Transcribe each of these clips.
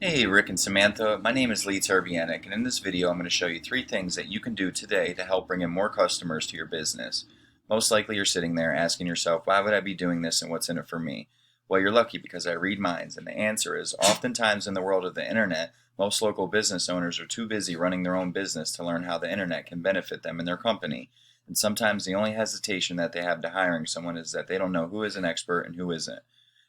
Hey Rick and Samantha, my name is Lee Tarbianic, and in this video I'm going to show you 3 things that you can do today to help bring in more customers to your business. Most likely you're sitting there asking yourself, why would I be doing this and what's in it for me? Well, you're lucky because I read minds, and the answer is oftentimes in the world of the internet, most local business owners are too busy running their own business to learn how the internet can benefit them and their company. And sometimes the only hesitation that they have to hiring someone is that they don't know who is an expert and who isn't.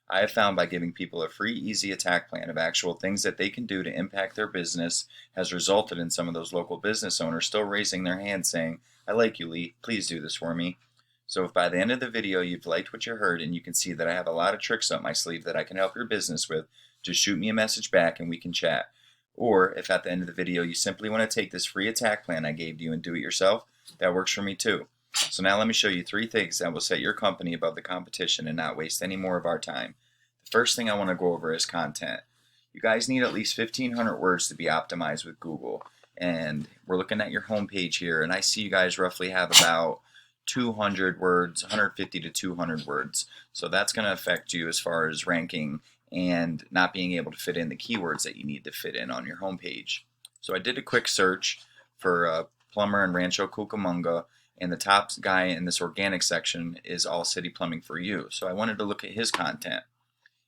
I have found by giving people a free, easy attack plan of actual things that they can do to impact their business has resulted in some of those local business owners still raising their hand saying, I like you, Lee, please do this for me. So if by the end of the video you've liked what you heard and you can see that I have a lot of tricks up my sleeve that I can help your business with, just shoot me a message back and we can chat. Or if at the end of the video you simply want to take this free attack plan I gave you and do it yourself, that works for me too. So now let me show you 3 things that will set your company above the competition and not waste any more of our time. The first thing I want to go over is content. You guys need at least 1,500 words to be optimized with Google. And we're looking at your homepage here, and I see you guys roughly have about 200 words, 150 to 200 words. So that's going to affect you as far as ranking and not being able to fit in the keywords that you need to fit in on your homepage. So I did a quick search for plumber in Rancho Cucamonga, and the top guy in this organic section is All City Plumbing for You. So I wanted to look at his content.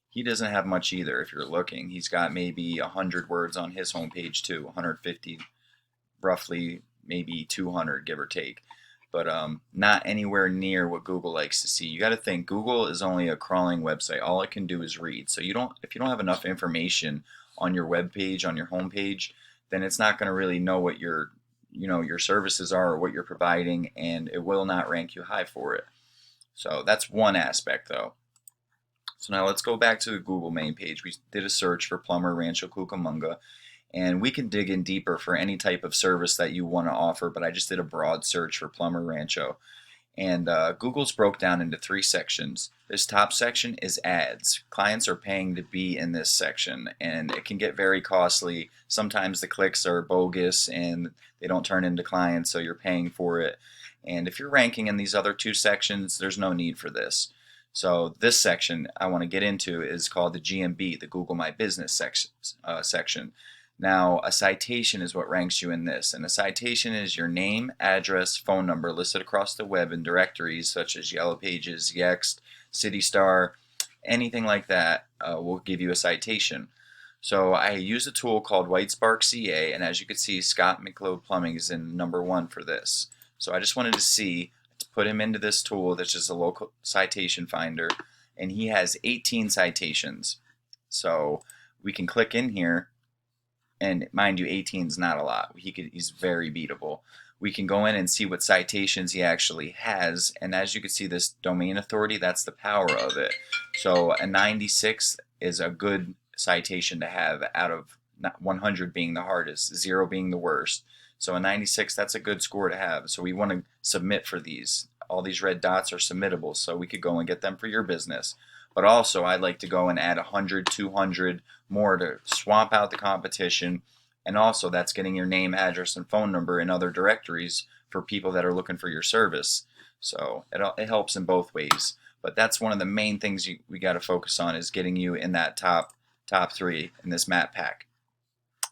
He doesn't have much either if you're looking. He's got maybe 100 words on his homepage too, 150, roughly maybe 200, give or take. But not anywhere near what Google likes to see. You got to think Google is only a crawling website. All it can do is read. So if you don't have enough information on your web page, on your homepage, then it's not going to really know what your services are or what you're providing, and it will not rank you high for it. So that's one aspect though. So now let's go back to the Google main page. We did a search for plumber Rancho Cucamonga, and we can dig in deeper for any type of service that you want to offer, but I just did a broad search for plumber Rancho. And Google's broke down into 3 sections. This top section is ads. Clients are paying to be in this section, and it can get very costly. Sometimes the clicks are bogus and they don't turn into clients, so you're paying for it. And if you're ranking in these other 2 sections, there's no need for this. So this section I want to get into is called the GMB, the Google My Business section. Now, a citation is what ranks you in this, and a citation is your name, address, phone number listed across the web in directories such as Yellow Pages, Yext, CityStar, anything like that will give you a citation. So I use a tool called WhiteSpark CA, and as you can see, Scott McLeod Plumbing is in #1 for this. So I just wanted to put him into this tool that's just a local citation finder, and he has 18 citations. So we can click in here, and mind you, 18 is not a lot. He's very beatable. We can go in and see what citations he actually has, and as you can see, this domain authority, that's the power of it. So a 96 is a good citation to have out of 100 being the hardest, 0 being the worst. So a 96, that's a good score to have. So we want to submit for these. All these red dots are submittable, so we could go and get them for your business. But also, I'd like to go and add 100, 200 more to swamp out the competition. And also, that's getting your name, address, and phone number in other directories for people that are looking for your service. So it helps in both ways. But that's one of the main things we got to focus on is getting you in that top 3 in this map pack.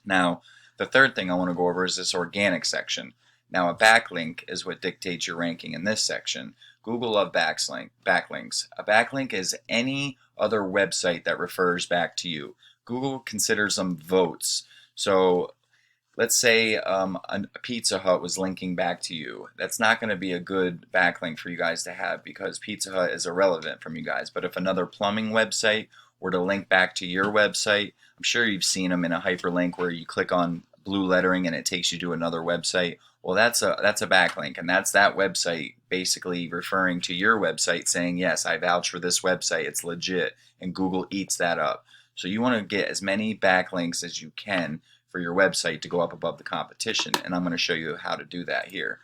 Now, the third thing I want to go over is this organic section. Now, a backlink is what dictates your ranking in this section. Google love backlinks. A backlink is any other website that refers back to you. Google considers them votes. So let's say a Pizza Hut was linking back to you. That's not going to be a good backlink for you guys to have because Pizza Hut is irrelevant from you guys. But if another plumbing website were to link back to your website, I'm sure you've seen them in a hyperlink where you click on blue lettering and it takes you to another website. Well, that's a backlink, and that's that website basically referring to your website saying, yes, I vouch for this website, it's legit, and Google eats that up. So you want to get as many backlinks as you can for your website to go up above the competition, and I'm going to show you how to do that here.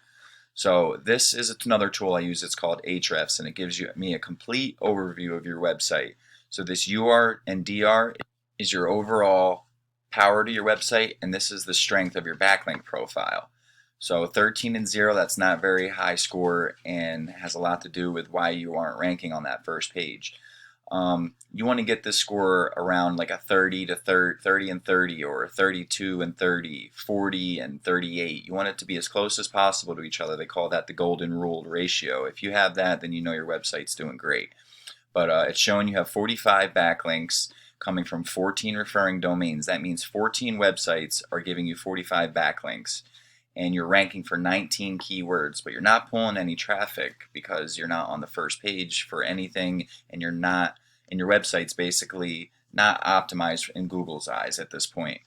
So this is another tool I use. It's called Ahrefs, and it gives me a complete overview of your website. So this UR and DR is your overall power to your website, and this is the strength of your backlink profile. So 13 and 0, that's not very high score and has a lot to do with why you aren't ranking on that first page. You want to get this score around like a 30 to 30 and 30, or 32 and 30, 40 and 38. You want it to be as close as possible to each other. They call that the golden rule ratio. If you have that, then you know your website's doing great. But it's showing you have 45 backlinks coming from 14 referring domains. That means 14 websites are giving you 45 backlinks, and you're ranking for 19 keywords, but you're not pulling any traffic because you're not on the first page for anything, and you're not, and your website's basically not optimized in Google's eyes at this point.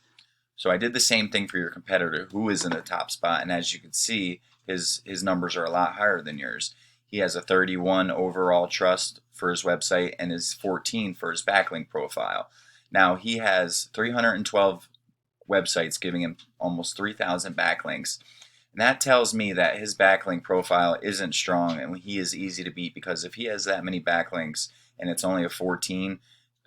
So I did the same thing for your competitor who is in the top spot, and as you can see, his numbers are a lot higher than yours. He has a 31 overall trust for his website and is 14 for his backlink profile. Now he has 312 websites giving him almost 3,000 backlinks. And that tells me that his backlink profile isn't strong and he is easy to beat, because if he has that many backlinks and it's only a 14,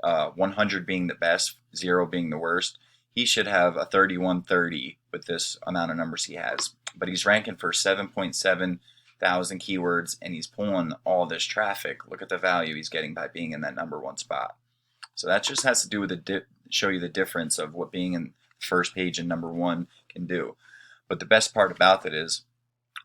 100 being the best, 0 being the worst, he should have a 3130 with this amount of numbers he has. But he's ranking for 7.7 thousand keywords and he's pulling all this traffic. Look at the value he's getting by being in that #1 spot. So that just has to do with show you the difference of what being in first page and #1 can do. But the best part about it is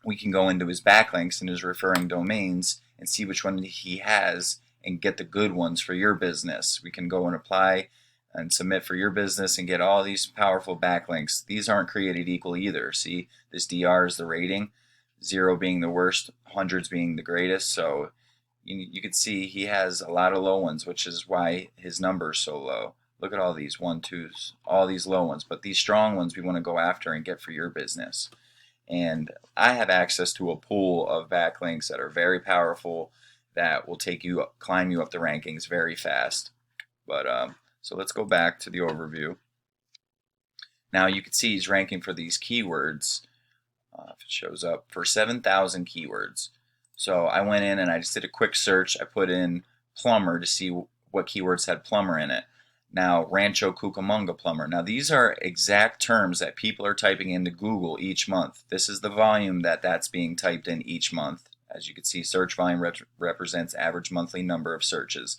we can go into his backlinks and his referring domains and see which one he has and get the good ones for your business. We can go and apply and submit for your business and get all these powerful backlinks. These aren't created equal either. See, this DR is the rating, 0 being the worst, hundreds being the greatest. So you can see he has a lot of low ones, which is why his number is so low. Look at all these 1, 2s, all these low ones. But these strong ones we want to go after and get for your business. And I have access to a pool of backlinks that are very powerful that will take you up, climb you up the rankings very fast. But so let's go back to the overview. Now you can see he's ranking for these keywords. If it shows up, for 7,000 keywords. So I went in and I just did a quick search. I put in plumber to see what keywords had plumber in it. Now, Rancho Cucamonga plumber. Now, these are exact terms that people are typing into Google each month. This is the volume that's being typed in each month. As you can see, search volume represents average monthly number of searches,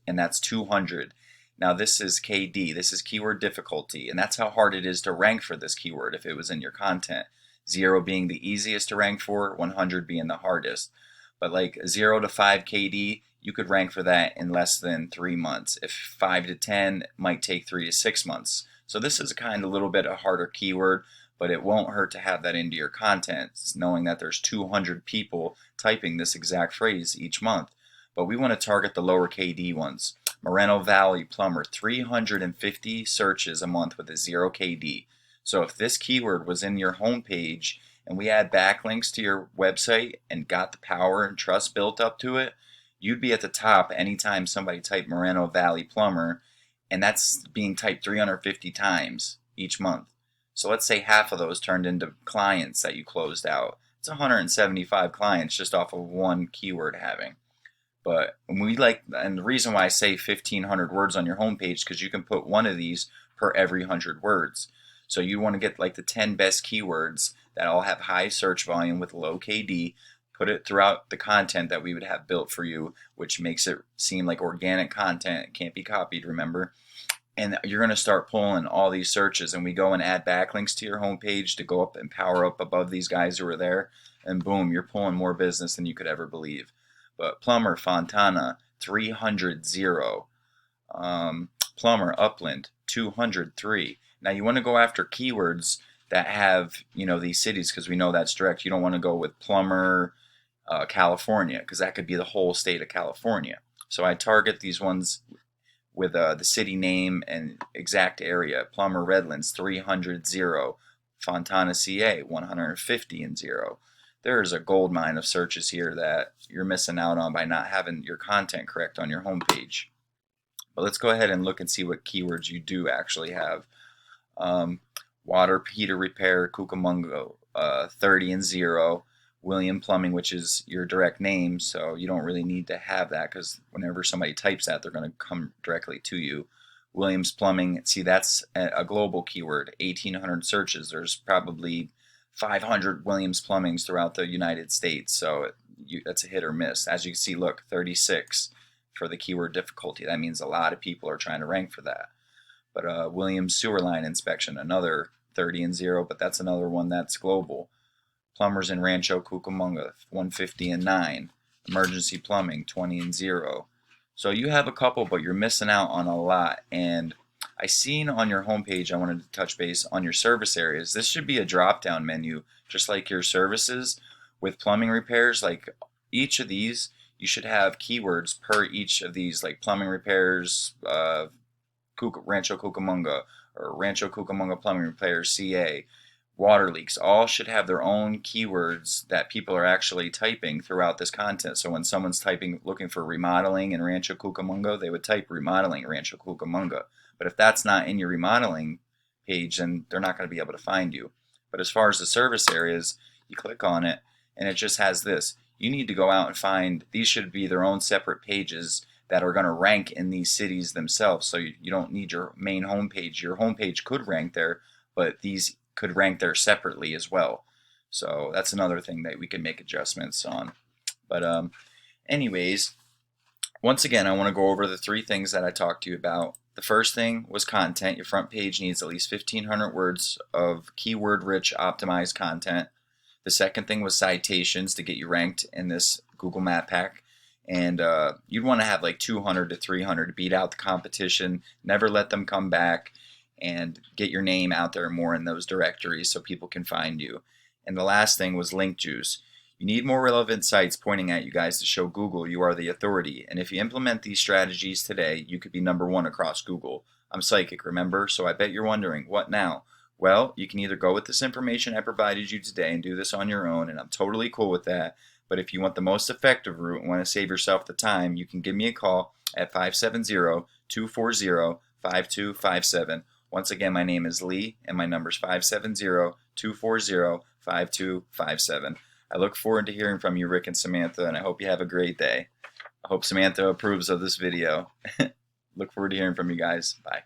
and that's 200. Now, this is KD. This is keyword difficulty, and that's how hard it is to rank for this keyword if it was in your content. 0 being the easiest to rank for, 100 being the hardest. But like 0 to 5 KD, you could rank for that in less than 3 months. If 5 to 10, it might take 3 to 6 months. So this is a kind of little bit a harder keyword, but it won't hurt to have that into your content, knowing that there's 200 people typing this exact phrase each month. But we want to target the lower KD ones. Moreno Valley plumber, 350 searches a month with a 0 KD. So if this keyword was in your homepage and we add backlinks to your website and got the power and trust built up to it, you'd be at the top anytime somebody typed Moreno Valley plumber, and that's being typed 350 times each month. So let's say half of those turned into clients that you closed out. It's 175 clients just off of one keyword having. But and the reason why I say 1,500 words on your homepage, because you can put one of these per every 100 words. So you want to get like the 10 best keywords that all have high search volume with low KD, put it throughout the content that we would have built for you, which makes it seem like organic content. It can't be copied, remember? And you're going to start pulling all these searches, and we go and add backlinks to your homepage to go up and power up above these guys who are there, and boom, you're pulling more business than you could ever believe. But plumber, Fontana, 300, 0. Plumber, Upland, 203. Now you want to go after keywords that have, these cities, because we know that's direct. You don't want to go with plumber, California, because that could be the whole state of California. So I target these ones with the city name and exact area. Plumber, Redlands, 300, 0. Fontana, CA, 150 and 0. There's a gold mine of searches here that you're missing out on by not having your content correct on your homepage. But let's go ahead and look and see what keywords you do actually have. Water heater repair, Cucamonga, 30 and 0. William Plumbing, which is your direct name, so you don't really need to have that, because whenever somebody types that, they're going to come directly to you. Williams Plumbing, see, that's a global keyword, 1,800 searches. There's probably 500 Williams Plumbings throughout the United States, so that's a hit or miss. As you can see, look, 36. for the keyword difficulty. That means a lot of people are trying to rank for that. But Williams Sewer Line Inspection, another 30 and 0, but that's another one that's global. Plumbers in Rancho Cucamonga, 150 and 9. Emergency Plumbing, 20 and 0. So you have a couple, but you're missing out on a lot. And I seen on your homepage, I wanted to touch base on your service areas. This should be a drop-down menu, just like your services with plumbing repairs. Like each of these, you should have keywords per each of these, like plumbing repairs, Rancho Cucamonga, or Rancho Cucamonga Plumbing Repairs, CA, water leaks, all should have their own keywords that people are actually typing throughout this content. So when someone's typing, looking for remodeling in Rancho Cucamonga, they would type remodeling Rancho Cucamonga. But if that's not in your remodeling page, then they're not going to be able to find you. But as far as the service areas, you click on it, and it just has this. You need to go out and find, these should be their own separate pages that are going to rank in these cities themselves. So you don't need your main homepage. Your homepage could rank there, but these could rank there separately as well. So that's another thing that we can make adjustments on. But anyways, once again, I want to go over the 3 things that I talked to you about. The first thing was content. Your front page needs at least 1,500 words of keyword-rich optimized content. The second thing was citations to get you ranked in this Google Map Pack. And you'd want to have like 200 to 300 to beat out the competition. Never let them come back, and get your name out there more in those directories so people can find you. And the last thing was link juice. You need more relevant sites pointing at you guys to show Google you are the authority. And if you implement these strategies today, you could be #1 across Google. I'm psychic, remember? So I bet you're wondering, what now? Well, you can either go with this information I provided you today and do this on your own, and I'm totally cool with that. But if you want the most effective route and want to save yourself the time, you can give me a call at 570-240-5257. Once again, my name is Lee, and my number is 570-240-5257. I look forward to hearing from you, Rick and Samantha, and I hope you have a great day. I hope Samantha approves of this video. Look forward to hearing from you guys. Bye.